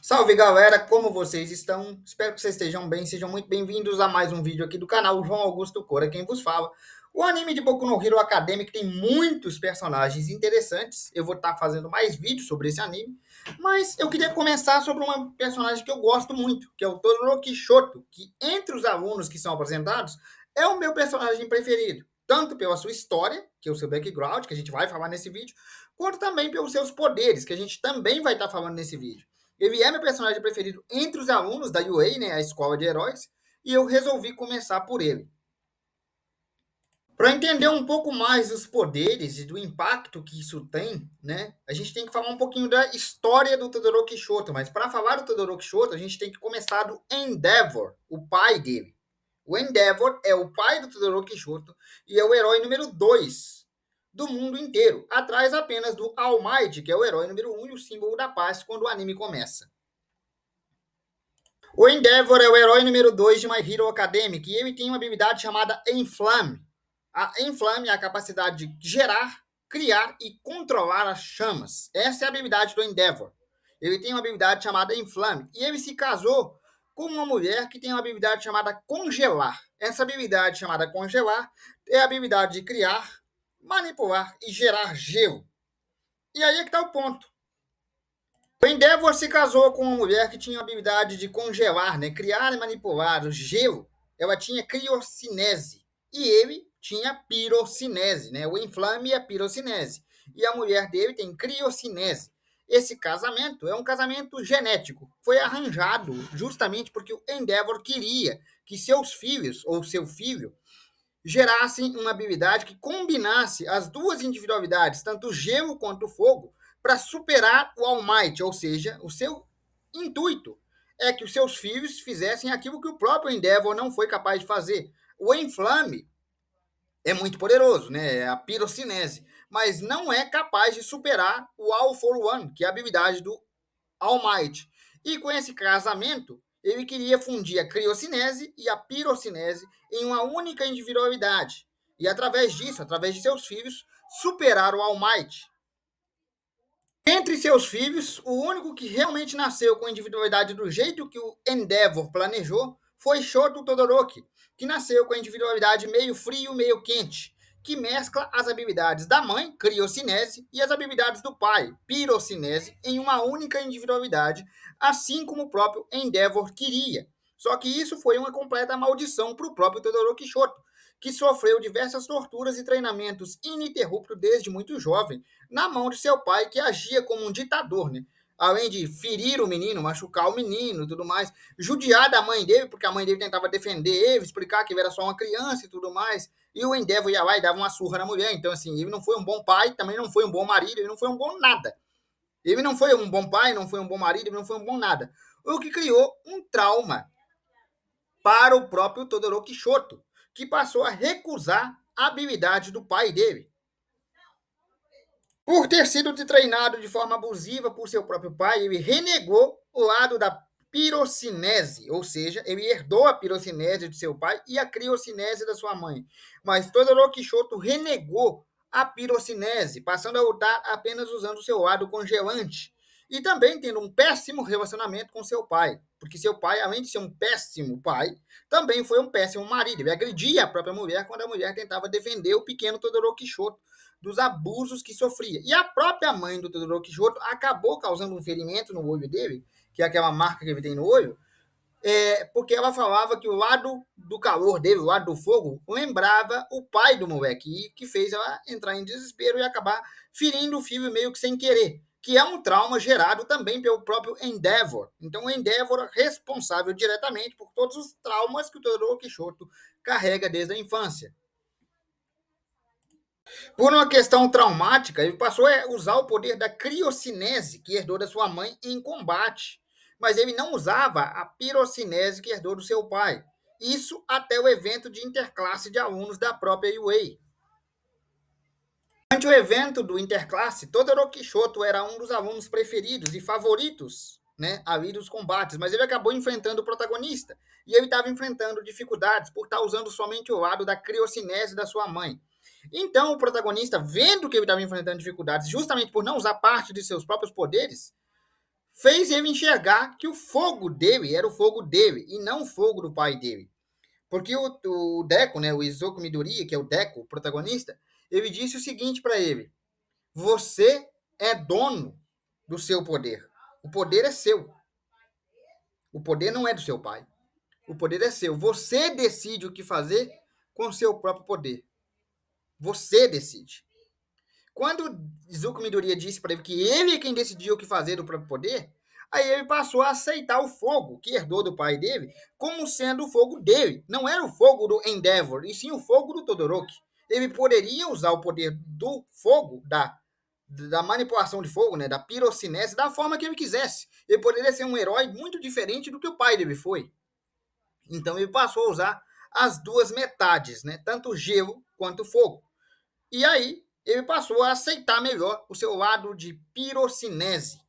Salve galera, como vocês estão? Espero que vocês estejam bem, sejam muito bem-vindos a mais um vídeo aqui do canal João Augusto Cora, quem vos fala. O anime de Boku no Hero Academy tem muitos personagens interessantes, eu vou estar fazendo mais vídeos sobre esse anime, mas eu queria começar sobre uma personagem que eu gosto muito, que é o Todoroki Shoto, que entre os alunos que são apresentados, é o meu personagem preferido, tanto pela sua história, que é o seu background, que a gente vai falar nesse vídeo, quanto também pelos seus poderes, que a gente também vai estar falando nesse vídeo. Ele é meu personagem preferido entre os alunos da UA, né, a Escola de Heróis, e eu resolvi começar por ele. Para entender um pouco mais dos poderes e do impacto que isso tem, né, a gente tem que falar um pouquinho da história do Todoroki Shoto, mas para falar do Todoroki Shoto, a gente tem que começar do Endeavor, o pai dele. O Endeavor é o pai do Todoroki Shoto e é o herói número 2 do mundo inteiro, atrás apenas do All Might, que é o herói número 1 e o símbolo da paz quando o anime começa. O Endeavor é o herói número 2 de My Hero Academic e ele tem uma habilidade chamada Enflame. A Enflame é a capacidade de gerar, criar e controlar as chamas. Essa é a habilidade do Endeavor. Ele tem uma habilidade chamada Enflame e ele se casou com uma mulher que tem uma habilidade chamada Congelar. Essa habilidade chamada Congelar é a habilidade de criar, manipular e gerar gelo. E aí é que está o ponto. O Endeavor se casou com uma mulher que tinha a habilidade de congelar, né? Criar e manipular o gelo. Ela tinha criocinese. E ele tinha pirocinese, né? O inflame e a pirocinese. E a mulher dele tem criocinese. Esse casamento é um casamento genético. Foi arranjado justamente porque o Endeavor queria que seus filhos, ou seu filho, gerassem uma habilidade que combinasse as duas individualidades, tanto o gelo quanto o fogo, para superar o All Might, ou seja, o seu intuito é que os seus filhos fizessem aquilo que o próprio Endeavor não foi capaz de fazer. O Enflame é muito poderoso, né? É a pirocinese, mas não é capaz de superar o All for One, que é a habilidade do All Might. E com esse casamento, ele queria fundir a criocinese e a pirocinese em uma única individualidade. E através disso, através de seus filhos, superar o All Might. Entre seus filhos, o único que realmente nasceu com a individualidade do jeito que o Endeavor planejou foi Shoto Todoroki, que nasceu com a individualidade meio frio, meio quente, que mescla as habilidades da mãe, criocinese, e as habilidades do pai, pirocinese, em uma única individualidade, assim como o próprio Endeavor queria. Só que isso foi uma completa maldição para o próprio Todoroki Shoto, que sofreu diversas torturas e treinamentos ininterruptos desde muito jovem, na mão de seu pai, que agia como um ditador, né? Além de ferir o menino, machucar o menino e tudo mais, judiar da mãe dele, porque a mãe dele tentava defender ele, explicar que ele era só uma criança e tudo mais, e o Endeavor ia lá e dava uma surra na mulher. Então, assim, ele não foi um bom pai, também não foi um bom marido, ele não foi um bom nada. Ele não foi um bom pai, não foi um bom marido, ele não foi um bom nada. O que criou um trauma para o próprio Todoroki Shoto, que passou a recusar a habilidade do pai dele. Por ter sido treinado de forma abusiva por seu próprio pai, ele renegou o lado da pirocinese, ou seja, ele herdou a pirocinese de seu pai e a criocinese da sua mãe. Mas Todoroki Shoto renegou a pirocinese, passando a lutar apenas usando seu lado congelante. E também tendo um péssimo relacionamento com seu pai, porque seu pai, além de ser um péssimo pai, também foi um péssimo marido. Ele agredia a própria mulher quando a mulher tentava defender o pequeno Todoroki Shoto dos abusos que sofria. E a própria mãe do Todoroki Shoto acabou causando um ferimento no olho dele, que é aquela marca que ele tem no olho, porque ela falava que o lado do calor dele, o lado do fogo, lembrava o pai do moleque, e que fez ela entrar em desespero e acabar ferindo o filho meio que sem querer, que é um trauma gerado também pelo próprio Endeavor. Então, o Endeavor é responsável diretamente por todos os traumas que o Todoroki Shoto carrega desde a infância. Por uma questão traumática, ele passou a usar o poder da criocinese, que herdou da sua mãe, em combate. Mas ele não usava a pirocinese, que herdou do seu pai. Isso até o evento de interclasse de alunos da própria UA. Durante o evento do interclasse, Todoroki Shoto era um dos alunos preferidos e favoritos, né, ali dos combates, mas ele acabou enfrentando o protagonista. E ele estava enfrentando dificuldades por estar usando somente o lado da criocinese da sua mãe. Então, o protagonista, vendo que ele estava enfrentando dificuldades justamente por não usar parte de seus próprios poderes, fez ele enxergar que o fogo dele era o fogo dele e não o fogo do pai dele. Porque o Deco, né, o Izuku Midoriya, que é o Deco, o protagonista, ele disse o seguinte para ele: você é dono do seu poder. O poder é seu. O poder não é do seu pai. O poder é seu. Você decide o que fazer com o seu próprio poder. Você decide. Quando Izuku Midoriya disse para ele que ele é quem decidiu o que fazer do próprio poder, aí ele passou a aceitar o fogo que herdou do pai dele como sendo o fogo dele. Não era o fogo do Endeavor, e sim o fogo do Todoroki. Ele poderia usar o poder do fogo, da manipulação de fogo, né, da pirocinese, da forma que ele quisesse. Ele poderia ser um herói muito diferente do que o pai dele foi. Então ele passou a usar as duas metades, né, tanto o gelo quanto o fogo. E aí ele passou a aceitar melhor o seu lado de pirocinese.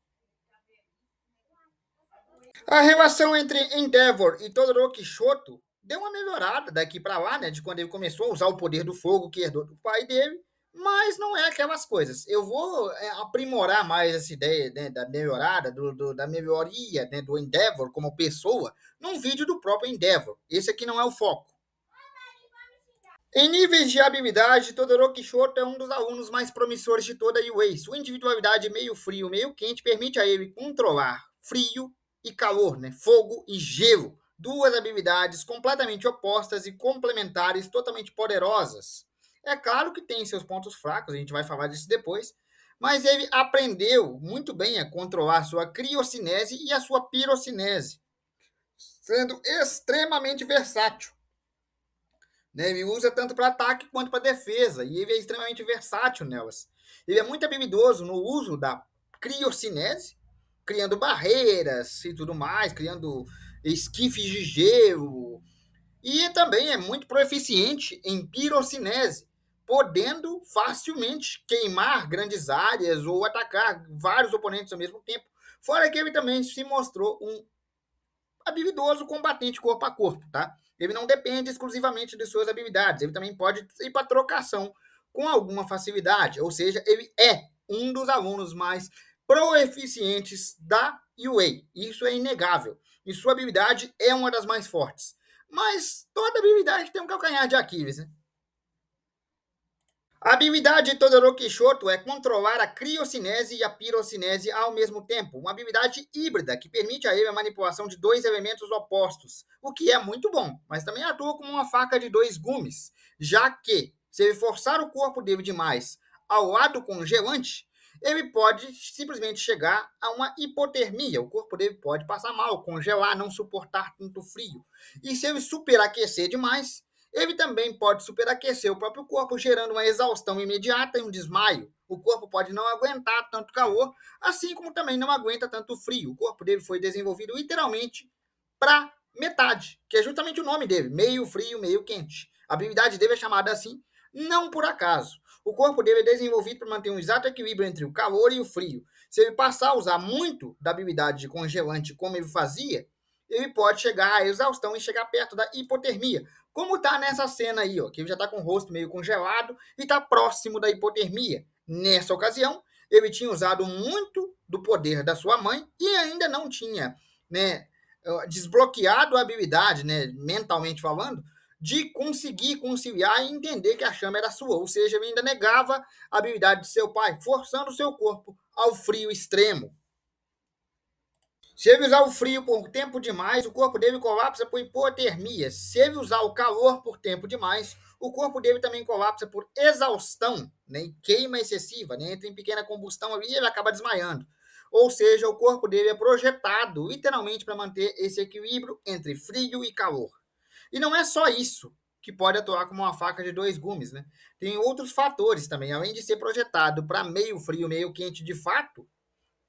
A relação entre Endeavor e Todoroki Shoto deu uma melhorada daqui para lá, né, de quando ele começou a usar o poder do fogo que herdou do pai dele, mas não é aquelas coisas. Eu vou aprimorar mais essa ideia, né, da melhorada, da melhoria, né, do Endeavor como pessoa, num vídeo do próprio Endeavor. Esse aqui não é o foco. Em níveis de habilidade, Todoroki Shoto é um dos alunos mais promissores de toda a UA. Sua individualidade meio frio, meio quente permite a ele controlar frio e calor, né? Fogo e gelo. Duas habilidades completamente opostas e complementares, totalmente poderosas. É claro que tem seus pontos fracos, a gente vai falar disso depois, mas ele aprendeu muito bem a controlar sua criocinese e a sua pirocinese, sendo extremamente versátil. Né? Ele usa tanto para ataque quanto para defesa, e ele é extremamente versátil nelas. Ele é muito habilidoso no uso da criocinese, criando barreiras e tudo mais, criando esquifes de gelo. E também é muito proficiente em pirocinese, podendo facilmente queimar grandes áreas ou atacar vários oponentes ao mesmo tempo. Fora que ele também se mostrou um habilidoso combatente corpo a corpo, tá? Ele não depende exclusivamente de suas habilidades, ele também pode ir para trocação com alguma facilidade, ou seja, ele é um dos alunos mais proeficientes da UA. Isso é inegável. E sua habilidade é uma das mais fortes. Mas toda habilidade tem um calcanhar de Aquiles, né? A habilidade de Todoroki Shoto é controlar a criocinese e a pirocinese ao mesmo tempo, uma habilidade híbrida que permite a ele a manipulação de dois elementos opostos, o que é muito bom, mas também atua como uma faca de dois gumes, já que, se ele forçar o corpo dele demais ao lado congelante, ele pode simplesmente chegar a uma hipotermia, o corpo dele pode passar mal, congelar, não suportar tanto frio. E se ele superaquecer demais, ele também pode superaquecer o próprio corpo, gerando uma exaustão imediata e um desmaio. O corpo pode não aguentar tanto calor, assim como também não aguenta tanto frio. O corpo dele foi desenvolvido literalmente para metade, que é justamente o nome dele, meio frio, meio quente. A habilidade dele é chamada assim, não por acaso. O corpo dele é desenvolvido para manter um exato equilíbrio entre o calor e o frio. Se ele passar a usar muito da habilidade de congelante como ele fazia, ele pode chegar à exaustão e chegar perto da hipotermia, como tá nessa cena aí, ó, que ele já tá com o rosto meio congelado e tá próximo da hipotermia. Nessa ocasião, ele tinha usado muito do poder da sua mãe e ainda não tinha, né, desbloqueado a habilidade, né, mentalmente falando, de conseguir conciliar e entender que a chama era sua, ou seja, ele ainda negava a habilidade de seu pai, forçando o seu corpo ao frio extremo. Se ele usar o frio por tempo demais, o corpo dele colapsa por hipotermia. Se ele usar o calor por tempo demais, o corpo dele também colapsa por exaustão, né, e queima excessiva, né, entra em pequena combustão ali e ele acaba desmaiando. Ou seja, o corpo dele é projetado literalmente para manter esse equilíbrio entre frio e calor. E não é só isso que pode atuar como uma faca de dois gumes, né? Tem outros fatores também, além de ser projetado para meio frio, meio quente de fato,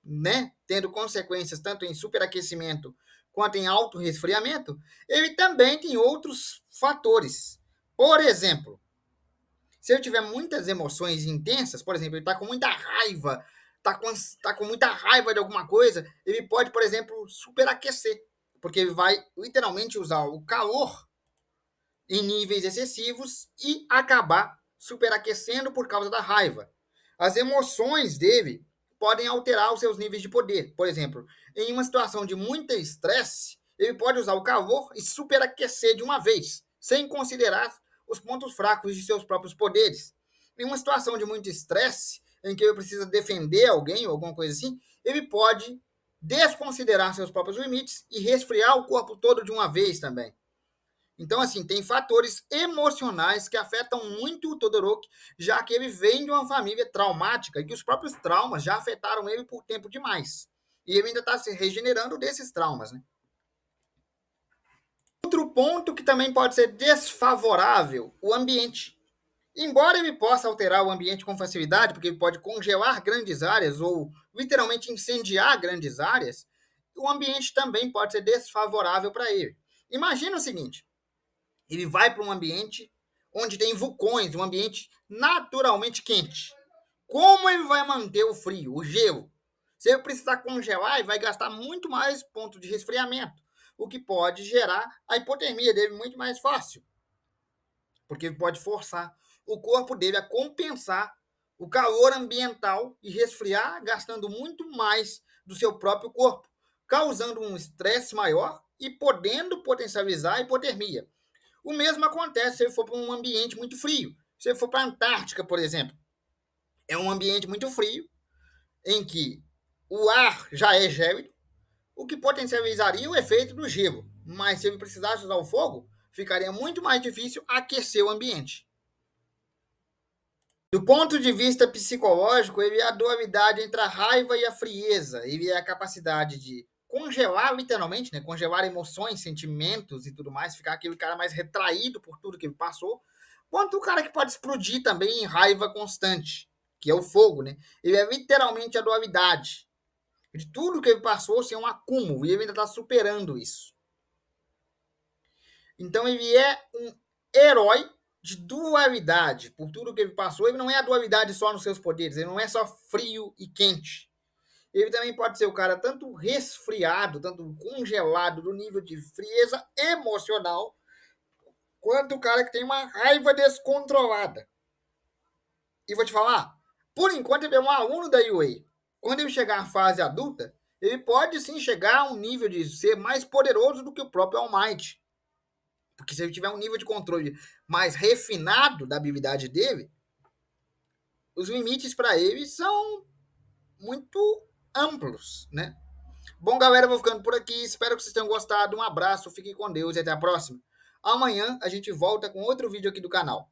né, tendo consequências tanto em superaquecimento quanto em alto resfriamento, ele também tem outros fatores. Por exemplo, se ele tiver muitas emoções intensas, por exemplo, ele está com muita raiva, tá com muita raiva de alguma coisa, ele pode, por exemplo, superaquecer, porque ele vai literalmente usar o calor em níveis excessivos e acabar superaquecendo por causa da raiva. As emoções dele podem alterar os seus níveis de poder. Por exemplo, em uma situação de muito estresse, ele pode usar o calor e superaquecer de uma vez, sem considerar os pontos fracos de seus próprios poderes. Em uma situação de muito estresse, em que ele precisa defender alguém ou alguma coisa assim, ele pode desconsiderar seus próprios limites e resfriar o corpo todo de uma vez também. Então, assim, tem fatores emocionais que afetam muito o Todoroki, já que ele vem de uma família traumática e que os próprios traumas já afetaram ele por tempo demais. E ele ainda está se regenerando desses traumas, né? Outro ponto que também pode ser desfavorável, o ambiente. Embora ele possa alterar o ambiente com facilidade, porque ele pode congelar grandes áreas ou literalmente incendiar grandes áreas, o ambiente também pode ser desfavorável para ele. Imagina o seguinte: ele vai para um ambiente onde tem vulcões, um ambiente naturalmente quente. Como ele vai manter o frio, o gelo? Se ele precisar congelar, ele vai gastar muito mais ponto de resfriamento, o que pode gerar a hipotermia dele muito mais fácil, porque ele pode forçar o corpo dele a compensar o calor ambiental e resfriar, gastando muito mais do seu próprio corpo, causando um estresse maior e podendo potencializar a hipotermia. O mesmo acontece se ele for para um ambiente muito frio. Se ele for para a Antártica, por exemplo, é um ambiente muito frio, em que o ar já é gélido, o que potencializaria o efeito do gelo. Mas se ele precisasse usar o fogo, ficaria muito mais difícil aquecer o ambiente. Do ponto de vista psicológico, ele é a dualidade entre a raiva e a frieza. Ele é a capacidade de congelar, literalmente, né? Congelar emoções, sentimentos e tudo mais, ficar aquele cara mais retraído por tudo que ele passou, quanto o cara que pode explodir também em raiva constante, que é o fogo, né? Ele é literalmente a dualidade. De tudo que ele passou, ser um acúmulo, e ele ainda está superando isso. Então ele é um herói de dualidade. Por tudo que ele passou, ele não é a dualidade só nos seus poderes, ele não é só frio e quente. Ele também pode ser o cara tanto resfriado, tanto congelado do nível de frieza emocional, quanto o cara que tem uma raiva descontrolada. E vou te falar, por enquanto ele é um aluno da UA. Quando ele chegar à fase adulta, ele pode sim chegar a um nível de ser mais poderoso do que o próprio All Might. Porque se ele tiver um nível de controle mais refinado da habilidade dele, os limites para ele são muito amplos, né? Bom, galera, eu vou ficando por aqui. Espero que vocês tenham gostado. Um abraço, fiquem com Deus e até a próxima. Amanhã a gente volta com outro vídeo aqui do canal.